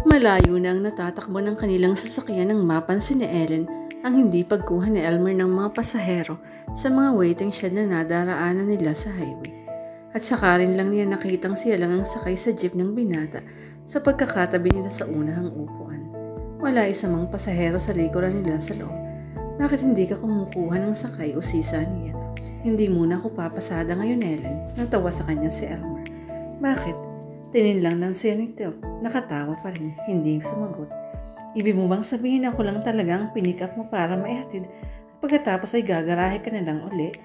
Malayo na ang natatakbo ng kanilang sasakyan nang mapansin ni Ellen ang hindi pagkuha ni Elmer ng mga pasahero sa mga waiting shed na nadaraanan nila sa highway. At saka rin lang niya nakitang siya lang ang sakay sa jeep ng binata sa pagkakatabi nila sa unahang upuan. Wala isa mang pasahero sa likuran nila sa loob. Bakit hindi ka kumukuha ng sakay o sisa niya? Hindi muna ako papasada ngayon, Ellen. Natawa sa kanya si Elmer. Bakit? Tininlang lang siya nito. Nakatawa pa rin. Hindi sumagot. Ibig mo bang sabihin ako lang talagang pinick up mo para maihatid at pagkatapos ay gagarahe ka na lang uli?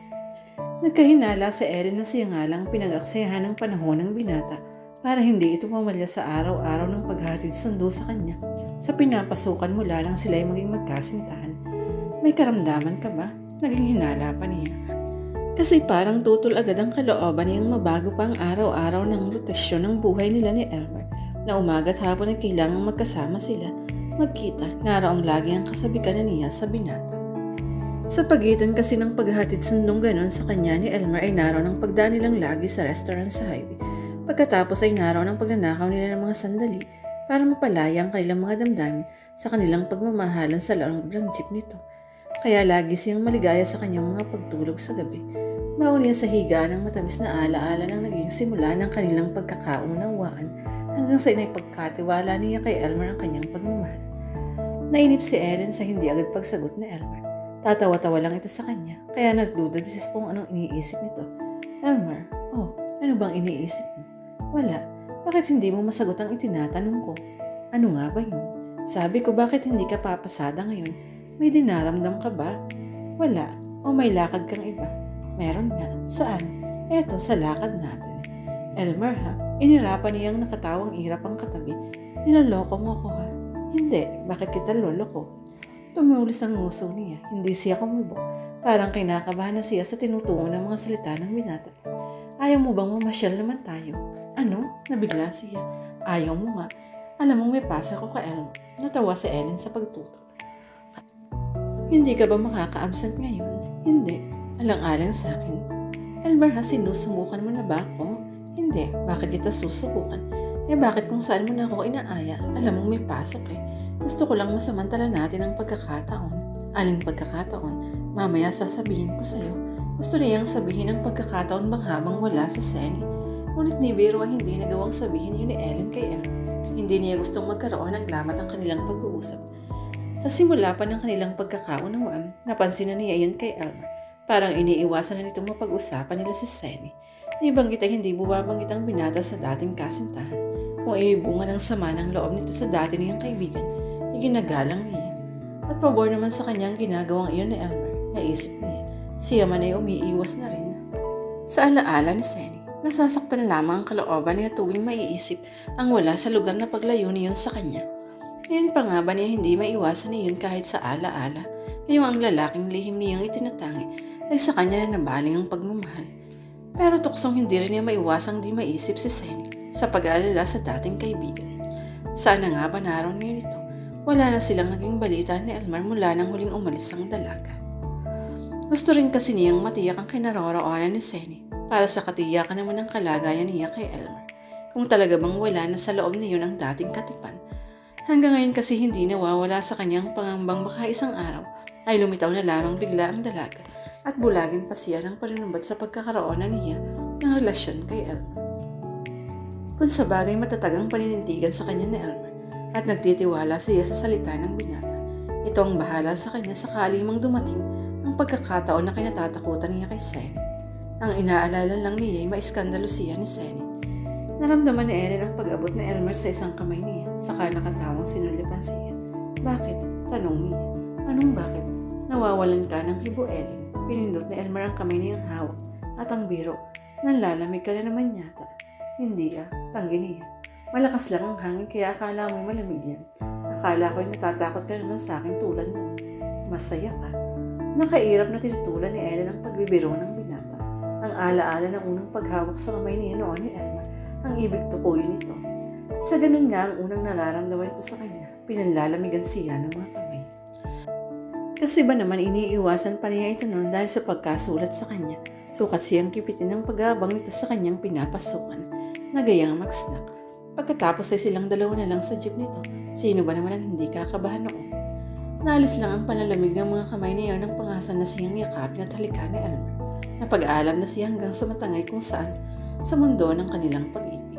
Nagkahinala si Ellen na siya nga lang pinag-aksayahan ng panahon ng binata para hindi ito pumalya sa araw-araw ng paghatid sundo sa kanya sa pinapasukan mula lang sila ay maging magkasintahan. May karamdaman ka ba? Naging hinala pa niya. Kasi parang tutol agad ang kalooban niyang mabago pa ang araw-araw ng rotasyon ng buhay nila ni Elmer na umaga't hapon ay kailangang magkasama sila, magkita, naraong lagi ang kasabikan na niya sa binata. Sa pagitan kasi ng paghatid sundong ganon sa kanya ni Elmer ay naraw ng pagdaan nilang lagi sa restaurant sa highway. Pagkatapos ay naraw ng pagnanakaw nila ng mga sandali para mapalaya ang kanilang mga damdamin sa kanilang pagmamahalan sa loob ng jeep nito. Kaya lagi siyang maligaya sa kanyang mga pagtulog sa gabi. Baon niya sa higaan ng matamis na alaala ng naging simula ng kanilang pagkakaunawaan hanggang sa inaypagkatiwala niya kay Elmer ang kanyang pagmamahal. Nainip si Ellen sa hindi agad pagsagot ni Elmer. Tatawa-tawa lang ito sa kanya, kaya nagduda siya kung anong iniisip nito. Elmer, ano bang iniisip mo? Wala. Bakit hindi mo masagot ang itinatanong ko? Ano nga ba yun? Sabi ko bakit hindi ka papasada ngayon? May dinaramdam ka ba? Wala. O may lakad kang iba? Meron nga. Saan? Eto, sa lakad natin. Elmer ha? Inirapan niyang nakatawang irap ang katabi. Niloloko mo ako ha? Hindi. Bakit kita loloko? Tumulis ang nguso niya. Hindi siya kumubo. Parang kinakabahan na siya sa tinutungo ng mga salita ng binata. Ayaw mo bang mamasyal naman tayo? Ano? Nabigla siya. Ayaw mo nga. Alam mong may pasa ko ka Elmer. Natawa si Ellen sa pagtuto. Hindi ka ba makaka-absent ngayon? Hindi. Alang-alang sa akin. Elmer ha, sinusubukan mo na ba ako? Hindi. Bakit kita susubukan? Bakit kung saan mo na ako inaaya? Alam mong may pasok eh. Gusto ko lang masamantala natin ang pagkakataon. Aling pagkakataon? Mamaya sasabihin ko sa'yo. Gusto niyang sabihin ang pagkakataon bang habang wala si Senny. Ngunit ni Vero ay hindi nagawang sabihin yun ni Ellen kay Elmer. Hindi niya gustong magkaroon ng lamat ang kanilang pag-uusap. Sa simula pa ng kanilang pagkakaunawaan, napansin na niya yun kay Elmer. Parang iniiwasan na nitong mapag-usapan nila si Senny. Ibanggit ay hindi bumabanggit ang binata sa dating kasintahan. Kung ibubunga ng sama ng loob nito sa dati niyang kaibigan, iginagalang niya. At pabor naman sa kanyang ginagawang iyon ni Elmer, naisip niya. Siya man ay umiiwas na rin. Sa alaala ni Senny, nasasaktan lamang ang kalooban niya tuwing maiisip ang wala sa lugar na paglayo niyon sa kanya. Ngayon pa nga ba niya hindi maiwasan niyon kahit sa alaala? Ngayong ang lalaking lihim niyang itinatangi ay sa kanya na nabaling ang pagmamahal. Pero tuksong hindi rin niya maiwasang di maisip si Senny sa pag-aalala sa dating kaibigan. Sana nga ba naroon ngayon ito? Wala na silang naging balita ni Elmer mula nang huling umalis ang dalaga. Gusto rin kasi niyang matiyak ang kinaroroonan ni Senny para sa katiyakan naman ng kalagayan niya kay Elmer. Kung talaga bang wala na sa loob niyon ang dating katipan. Hanggang ngayon kasi hindi nawawala sa kanyang pangambang baka isang araw ay lumitaw na lamang bigla ang dalaga at bulagin pa siya ng panunumbat sa pagkakaroon na niya ng relasyon kay Elmer. Kung sa bagay matatag ang paninindigan sa kanya ni Elmer at nagtitiwala siya sa salita ng binata, ito ang bahala sa kanya sakali mang dumating ang pagkakataon na kinatatakutan niya kay Senny. Ang inaalala lang niya ay maiskandalo siya ni Senny. Naramdaman ni Ellen ang pag-abot ni Elmer sa isang kamay niya, saka nakatawang sinulipan siya. Bakit? Tanong niya. Anong bakit? Nawawalan ka ng hibo, Ellen. Pinindot ni Elmer ang kamay niyang hawak at ang biro. Nanlalamig ka na naman yata. Hindi tanggi niya. Malakas lang ang hangin kaya akala mo malamig yan. Akala ko'y natatakot ka naman sa akin tulad mo. Masaya ka. Nakairap na tinutulan ni Ellen ang pagbibiro ng binata. Ang alaala ng unang paghawak sa kamay niya noon ni Elmer. Ang ibig tukuyin nito. Sa ganun nga ang unang nararamdaman ito sa kanya, pinanlalamigan siya ng mga kamay. Kasi ba naman iniiwasan pa niya ito noon dahil sa pagkasulat sa kanya, sukat siyang kipitin ng pag-aabang nito sa kanyang pinapasukan, nagayang mag-snack. Pagkatapos ay silang dalawa na lang sa jeep nito. Sino ba naman ang hindi kakabahan noon? Naalis lang ang panalamig ng mga kamay niya ng pangasan na siyang yakapin at halikan ni Elmer. Napag-aalam na siya hanggang sa matangay kung saan sa mundo ng kanilang pag-ibig.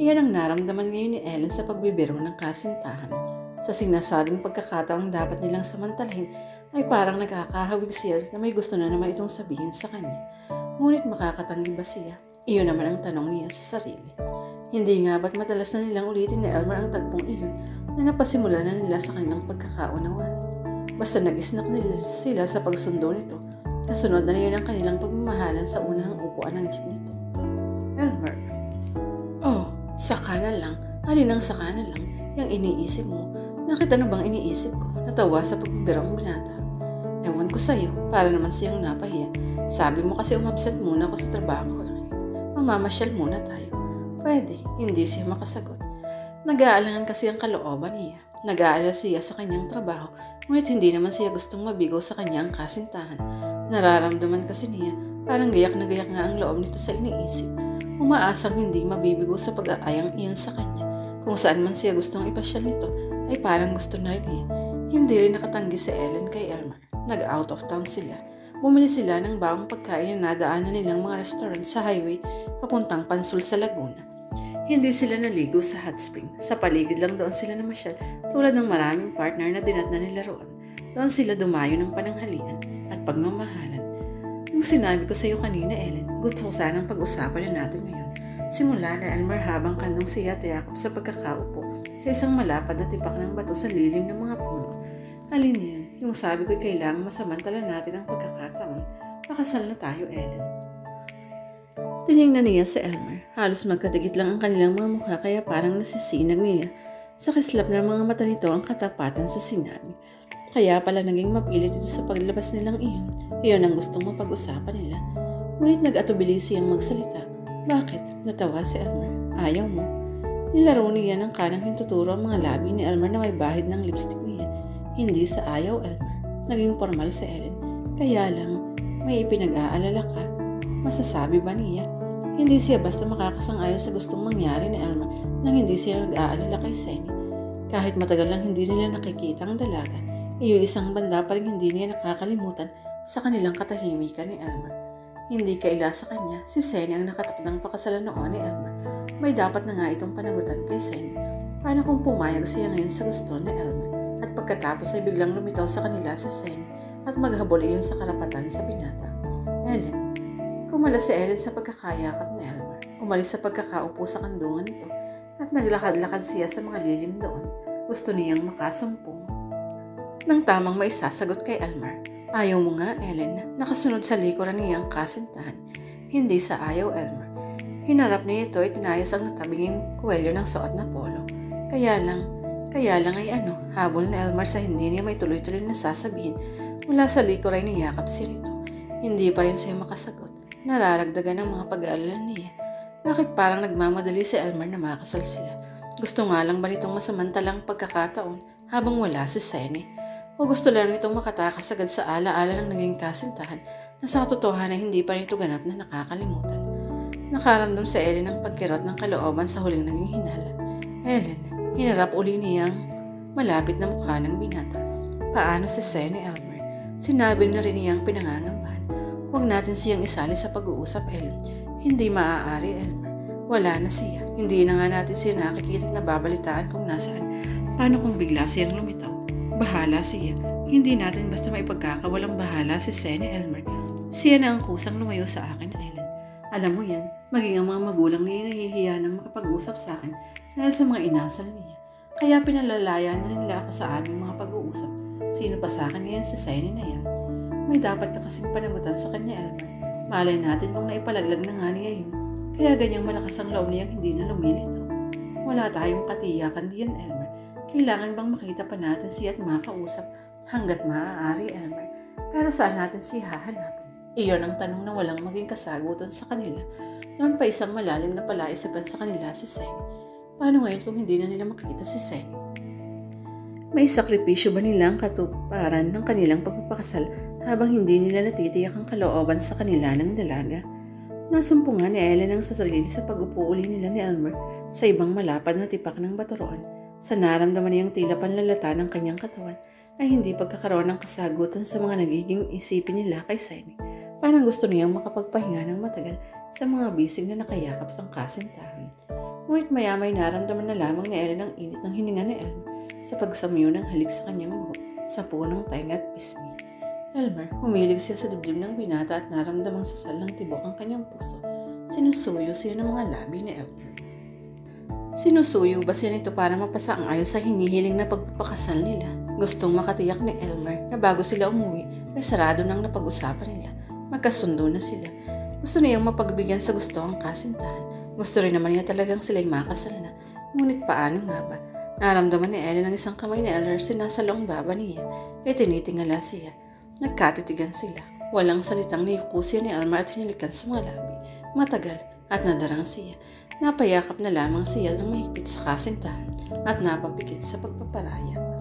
Iyan ang naramdaman ngayon ni Ellen sa pagbibiro ng kasintahan. Sa sinasabing pagkakataong dapat nilang samantalahin ay parang nagkakahawig siya na may gusto na naman itong sabihin sa kanya. Ngunit makakatanggi ba siya? Iyon naman ang tanong niya sa sarili. Hindi nga ba't matalas na nilang ulitin ni Elmer ang tagpong iyon na napasimula na nila sa kanilang pagkakaunawan. Basta nag-isnak nila sila sa pagsundo nito, kasunod na niyon ang kanilang pagmamahalan sa unang upuan ng jeep nito. Elmer, oh, saka na lang, alin ang saka na lang, yung iniisip mo. Bakit ano bang iniisip ko? Natawa sa pagbibirang binata. Ewan ko sa'yo, para naman siyang napahiya. Sabi mo kasi umabsent muna ako sa trabaho ngayon. Mamamasyal muna tayo. Pwede, hindi siya makasagot. Nag-aalangan kasi ang kalooban niya. Nag-aalala siya sa kanyang trabaho, ngunit hindi naman siya gustong mabigo sa kanyang kasintahan. Nararamdaman kasi niya, parang gayak na gayak nga ang loob nito sa iniisip. Umaasang hindi mabibigo sa pag-aayang iyon sa kanya. Kung saan man siya gustong ipasyal nito, ay parang gusto na rin niya. Hindi rin nakatanggi si Ellen kay Elmer. Nag-out of town sila. Bumili sila ng bagong pagkain na nadaanan nilang mga restaurant sa highway papuntang Pansul sa Laguna. Hindi sila naligo sa hot spring. Sa paligid lang doon sila namasyal tulad ng maraming partner na dinatna nila roon. Doon sila dumayo ng pananghalian at pagmamahalan. Yung sinabi ko sa iyo kanina, Ellen, gusto ko sanang pag-usapan na natin ngayon. Simula na Elmer habang kandong siya tiyakap sa pagkakaupo sa isang malapad na tipak ng bato sa lilim ng mga puno. Alin yan? Yung sabi ko'y kailangan masamantala natin ang pagkakataon. Pakasal na tayo, Ellen. Tinignan niya si Elmer. Halos magkadikit lang ang kanilang mga mukha kaya parang nasisinag niya. Sa kislap ng mga mata nito ang katapatan sa sinabi. Kaya pala naging mapilit ito sa paglabas nilang iyon. Iyon ang gustong mapag-usapan nila. Ngunit nag-atubili siyang magsalita. Bakit? Natawa si Elmer. Ayaw mo. Nilaro niya ng kanang hintuturo ang mga labi ni Elmer na may bahid ng lipstick niya. Hindi sa ayaw, Elmer. Naging formal si Ellen. Kaya lang, may ipinag-aalala ka. Masasabi ba niya? Hindi siya basta makakasang-ayon sa gustong mangyari ni Elmer nang hindi siya nag-aalala kay Senny. Kahit matagal lang hindi nila nakikita ang dalaga, iyo isang banda pa rin hindi niya nakakalimutan sa kanilang katahimikan ni Elmer. Hindi kaila sa kanya, si Senny ang nakatakdang pakasalan noon ni Elmer. May dapat na nga itong panagutan kay Senny. Paano kung pumayag siya ngayon sa gusto ni Elmer at pagkatapos ay biglang lumitaw sa kanila si Senny at maghabol iyon sa karapatan sa binata? Ellen. Kumalas si Ellen sa pagkakayakap ni Elmer. Umalis sa pagkakaupo sa kandungan nito at naglakad-lakad siya sa mga lilim doon. Gusto niyang makasumpong. Nang tamang maisasagot kay Elmer, ayaw mo nga, Ellen, nakasunod sa likuran niyang kasintahan. Hindi sa ayaw, Elmer. Hinarap niya ito at tinayos ang natabinging kuwelyo ng suot na polo. Kaya lang ay habol ni Elmer sa hindi niya may tuloy-tuloy na sasabihin mula sa likuran ni yakap siya nito. Hindi pa rin siya makasagot. Nararagdagan ng mga pag-aalala niya. Bakit parang nagmamadali si Elmer na makasal sila? Gusto nga lang ba nitong masamantalang pagkakataon habang wala si Senny? O gusto lang nitong makatakas agad sa ala-ala ng naging kasintahan na sa katotohanan hindi pa nito ganap na nakakalimutan? Nakaramdam si Ellen ng pagkirot ng kalooban sa huling naging hinala. Ellen, hinarap uli niyang malapit na mukha ng binata. Paano si Senny, Elmer? Sinabi na rin niyang pinangangambahan. Huwag natin siyang isali sa pag-uusap, Ellen. Hindi maaari, Elmer. Wala na siya. Hindi na nga natin siya nakikita at nababalitaan kung nasaan. Paano kung bigla siyang lumitaw? Bahala siya. Hindi natin basta maipagkakawalang bahala si Senny, Elmer. Siya na ang kusang lumayo sa akin, Ellen. Alam mo yan, maging ang mga magulang niya nahihiya ng makapag-usap sa akin dahil sa mga inasal niya. Kaya pinalalayan na nila ako sa aming mga pag-uusap. Sino pa sa akin ngayon si Senny na yan? May dapat ka kasing panagutan sa kanya, Elmer. Malay natin kung naipalaglag na nga niya yun. Kaya ganyang malakas ang loob niyang hindi na lumilito. Wala tayong katiyakan diyan, Elmer. Kailangan bang makita pa natin siya at makausap hanggat maaari, Elmer? Pero saan natin siya hahanapin? Iyon ang tanong na walang maging kasagutan sa kanila. Noon pa isang malalim na palaisipan sa kanila si Senny. Paano ngayon kung hindi na nila makita si Senny? May sakripisyo ba nila ang katuparan ng kanilang pagpapakasal habang hindi nila natitiyak ang kalooban sa kanila ng dalaga? Nasumpungan ni Ellen ang sarili sa pag-upo uli nila ni Elmer sa ibang malapad na tipak ng baturoon. Sa naramdaman niyang tila panlalata ng kanyang katawan ay hindi pagkakaroon ng kasagutan sa mga nagiging isipin nila kay Simon. Parang gusto niyang makapagpahinga ng matagal sa mga bisig na nakayakap sa kasintahan. Ngunit maya-may naramdaman na lamang ni Ellen ang init ng hininga ni Elmer sa pagsamyo ng halik sa kanyang buhok sa punong tainga at pisngi. Elmer, humilig siya sa dibdib ng binata at naramdamang sasal ng tibok ang kanyang puso. Sinusuyo siya ng mga labi ni Elmer. Sinusuyo ba siya nito para mapasa ang ayos sa hinihiling na pagpapakasal nila? Gustong makatiyak ni Elmer na bago sila umuwi ay sarado nang napag-usapan nila. Magkasundo na sila. Gusto niyang mapagbigyan sa gusto ang kasintahan. Gusto rin naman niya talagang sila'y makasal na. Ngunit paano nga ba? Naramdaman ni Ellen ang isang kamay ni Elmer sinasalong baba niya. Kaya tinitingala siya. Nagkatitigan sila. Walang salitang niyuko siya ni Elmer at hinilikan sa mga labi. Matagal at nadarang siya. Napayakap na lamang siya ng mahigpit sa kasintahan at napapikit sa pagpaparaya.